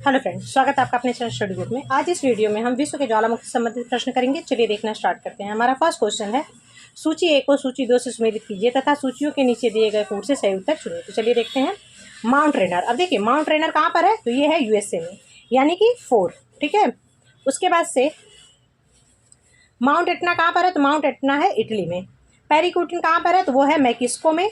Hello friends, स्वागत है आपका अपने चैनल स्टडी ग्रुप में। आज इस वीडियो में हम विश्व के ज्वालामुखी से संबंधित प्रश्न करेंगे। चलिए देखना स्टार्ट करते हैं। हमारा फर्स्ट क्वेश्चन है, सूची 1 को सूची 2 से सुमेलित कीजिए तथा सूचियों के नीचे दिए गए कोड से सही उत्तर चुनिए। तो चलिए देखते हैं। माउंट रेनर, अब देखिए माउंट रेनर कहाँ पर है, तो ये है यूएसए में, यानी कि 4, ठीक है। उसके बाद से माउंट एटना कहाँ पर है, तो माउंट एटना है इटली में। पेरिकुटिन कहाँ पर है, तो वो है मैक्सिको में।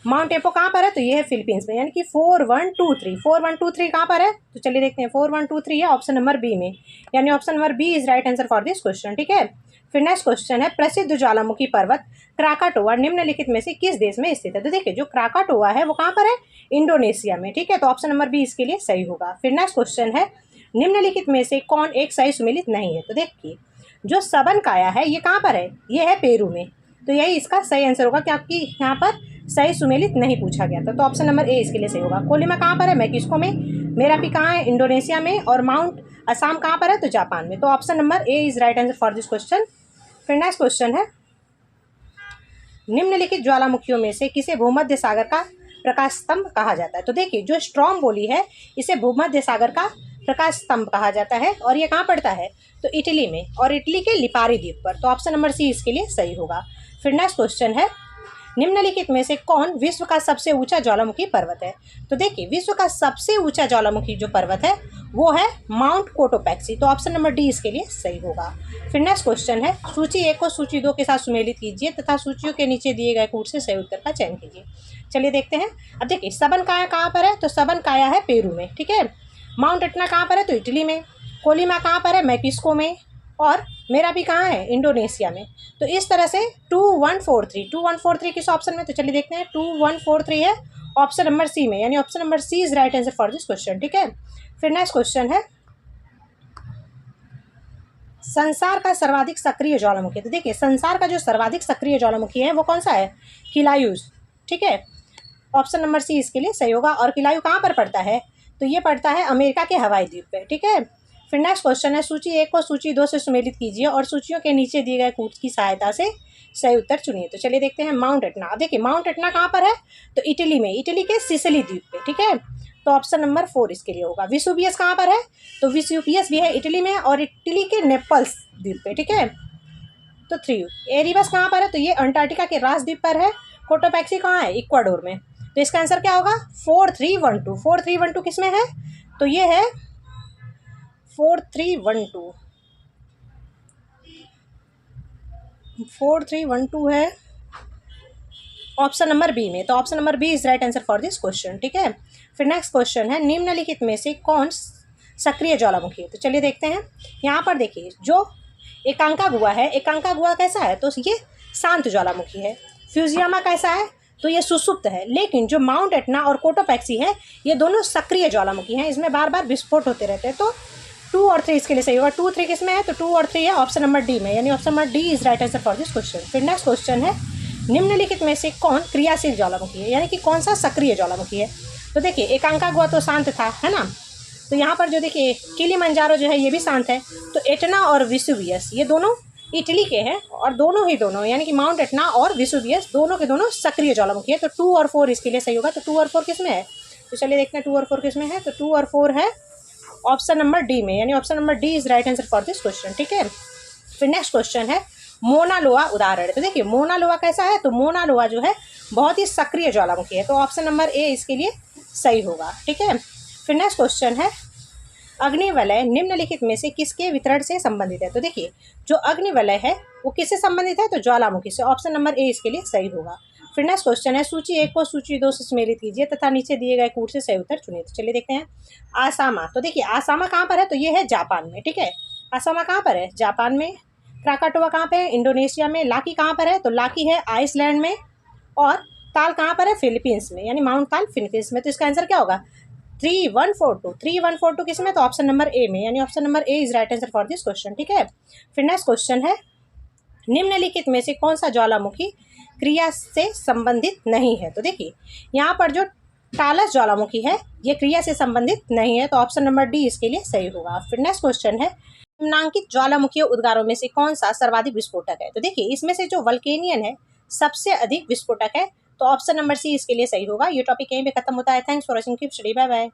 माउंट एपो कहाँ पर है, तो ये है फिलीपींस में, यानी कि 4 1 2 3 4 1 2 3 कहाँ पर है, तो चलिए देखते हैं। 4 1 2 3 है ऑप्शन नंबर बी में, यानी option number B is right answer for this question, ठीक है। फिर नेक्स्ट क्वेश्चन है, प्रसिद्ध ज्वालामुखी पर्वत क्राकाटोआ निम्नलिखित में से किस देश में स्थित है। तो देखिए जो क्राकाटोआ है वो कहाँ पर है, इंडोनेशिया में, ठीक है। तो ऑप्शन नंबर बी इसके लिए सही होगा। फिर नेक्स्ट क्वेश्चन है, निम्नलिखित में से कौन एक सही सुमेलित नहीं है। तो देखिए जो सबन काया है ये कहाँ पर है, ये है पेरू में, तो यही इसका सही आंसर होगा, क्योंकि यहाँ पर सही सुमेलित नहीं पूछा गया था। तो ऑप्शन नंबर ए इसके लिए सही होगा। कोलिमा कहाँ पर है, मैक्सिको में। मेरापी कहाँ है, इंडोनेशिया में। और माउंट असम कहाँ पर है, तो जापान में। तो option number A is right answer for this question. फिर नेक्स्ट क्वेश्चन है, निम्नलिखित ज्वालामुखियों में से किसे भूमध्य सागर का प्रकाश स्तंभ कहा जाता है। तो देखिए जो स्ट्रोम्बोली है इसे भूमध्य सागर का प्रकाश स्तंभ कहा जाता है, और ये कहाँ पड़ता है, तो इटली में, और इटली के लिपारी द्वीप पर। तो ऑप्शन नंबर सी इसके लिए सही होगा। फिर नेक्स्ट क्वेश्चन है, निम्नलिखित में से कौन विश्व का सबसे ऊंचा ज्वालामुखी पर्वत है। तो देखिए विश्व का सबसे ऊंचा ज्वालामुखी जो पर्वत है वो है माउंट कोटोपैक्सी। तो ऑप्शन नंबर डी इसके लिए सही होगा। फिर नेक्स्ट क्वेश्चन है, सूची 1 को सूची 2 के साथ सुमेलित कीजिए तथा सूचियों के नीचे दिए गए कोड से सही उत्तर का चयन कीजिए। चलिए देखते हैं। अब देखिए सबन काया कहाँ पर है, तो सबन काया है पेरू में, ठीक है। माउंट एटना कहाँ पर है, तो इटली में। कोलिमा कहाँ पर है, मैक्सिको में। और मेरा भी कहाँ है, इंडोनेशिया में। तो इस तरह से 2143 किस ऑप्शन में, तो चलिए देखते हैं। 2143 है ऑप्शन नंबर सी में, यानी option number C is right answer for this question, ठीक है। फिर नेक्स्ट क्वेश्चन है, संसार का सर्वाधिक सक्रिय ज्वालामुखी। तो देखिए संसार का जो सर्वाधिक सक्रिय ज्वालामुखी है वो कौन सा है, किलायूज, ठीक है। ऑप्शन नंबर सी इसके लिए सही होगा। और किलायू कहाँ पर पड़ता है, तो ये पड़ता है अमेरिका के हवाई द्वीप पे, ठीक है। फिर नेक्स्ट क्वेश्चन है, सूची 1 को सूची 2 से सुमेलित कीजिए और सूचियों के नीचे दिए गए कूट की सहायता से सही उत्तर चुनिए। तो चलिए देखते हैं। माउंट एटना, अब देखिए माउंट एटना कहाँ पर है, तो इटली में, इटली के सिसिली द्वीप पे, ठीक है। तो ऑप्शन नंबर 4 इसके लिए होगा। विसुवियस कहाँ पर है, तो विसुवियस भी है इटली में और इटली के नेपल्स द्वीप पे, ठीक है। तो 3 एरिबस कहाँ पर है, तो ये अंटार्कटिका के रास द्वीप पर है। कोटोपैक्सी कहाँ है, इक्वाडोर में। तो इसका आंसर क्या होगा, 4312 किस में है, तो ये है 4312 है ऑप्शन नंबर बी में। तो option number B is right answer for this question, ठीक है। फिर नेक्स्ट क्वेश्चन है, निम्नलिखित में से कौन सक्रिय ज्वालामुखी है। तो चलिए देखते हैं। यहाँ पर देखिए जो एकांकागुआ है, एकांकागुआ कैसा है, तो ये शांत ज्वालामुखी है। फ्यूजियामा कैसा है, तो ये सुसुप्त है। लेकिन जो माउंट एटना और कोटोपैक्सी है ये दोनों सक्रिय ज्वालामुखी हैं, इसमें बार बार विस्फोट होते रहते हैं। तो 2 और 3 इसके लिए सही होगा। 2 3 किस में है, तो 2 और 3 है ऑप्शन नंबर डी में, यानी option number D is right answer for this question. फिर नेक्स्ट क्वेश्चन है, निम्नलिखित में से कौन क्रियाशील ज्वालामुखी है, यानी कि कौन सा सक्रिय ज्वालामुखी है। तो देखिए एकांकागुआ तो शांत था, है ना। तो यहाँ पर जो देखिए किलिमंजारो जो है ये भी शांत है। तो एटना और विसुवियस ये दोनों इटली के हैं, और दोनों यानी कि माउंट एटना और विसुवियस दोनों के दोनों सक्रिय ज्वालामुखी है। तो 2 और 4 इसके लिए सही होगा। तो 2 और 4 किस में है, तो चलिए देखते हैं 2 और 4 किस में है। तो 2 और 4 है ऑप्शन नंबर डी में, यानी option number D is right answer for this question, ठीक है। फिर नेक्स्ट क्वेश्चन है, मोना लोआ उदाहरण। तो देखिए मोना लोआ कैसा है, तो मोना लोआ जो है बहुत ही सक्रिय ज्वालामुखी है। तो ऑप्शन नंबर ए इसके लिए सही होगा, ठीक है। फिर नेक्स्ट क्वेश्चन है, अग्निवलय निम्नलिखित में से किसके वितरण से संबंधित है। तो देखिए जो अग्निवलय है वो किससे संबंधित है, तो ज्वालामुखी से। ऑप्शन नंबर ए इसके लिए सही होगा। फिर नेक्स्ट क्वेश्चन है, सूची 1 को सूची 2 से सुमेलित कीजिए तथा नीचे दिए गए कूट से सही उत्तर चुनिए। तो चलिए देखते हैं। आसामा, तो देखिए आसामा कहाँ पर है, तो ये है जापान में, ठीक है। आसामा कहाँ पर है, जापान में। क्राकाटोआ कहाँ पे है, इंडोनेशिया में। लाकी कहाँ पर है, तो लाकी है आइसलैंड में। और ताल कहाँ पर है, फिलीपींस में, यानी माउंट ताल फिलीपींस में। तो इसका आंसर क्या होगा, 3142 किस में, तो ऑप्शन नंबर ए में, यानी option number A is right answer for this question, ठीक है। फिर नेक्स्ट क्वेश्चन है, निम्नलिखित में से कौन सा ज्वालामुखी क्रिया से संबंधित नहीं है। तो देखिए यहाँ पर जो टालस ज्वालामुखी है ये क्रिया से संबंधित नहीं है। तो ऑप्शन नंबर डी इसके लिए सही होगा। फिर नेक्स्ट क्वेश्चन है, निम्नांकित ज्वालामुखी उद्गारों में से कौन सा सर्वाधिक विस्फोटक है। तो देखिए इसमें से जो वल्केनियन है सबसे अधिक विस्फोटक है। तो ऑप्शन नंबर सी इसके लिए सही होगा। ये टॉपिक यहीं पे खत्म होता है। Thanks for watching, keep study, bye bye.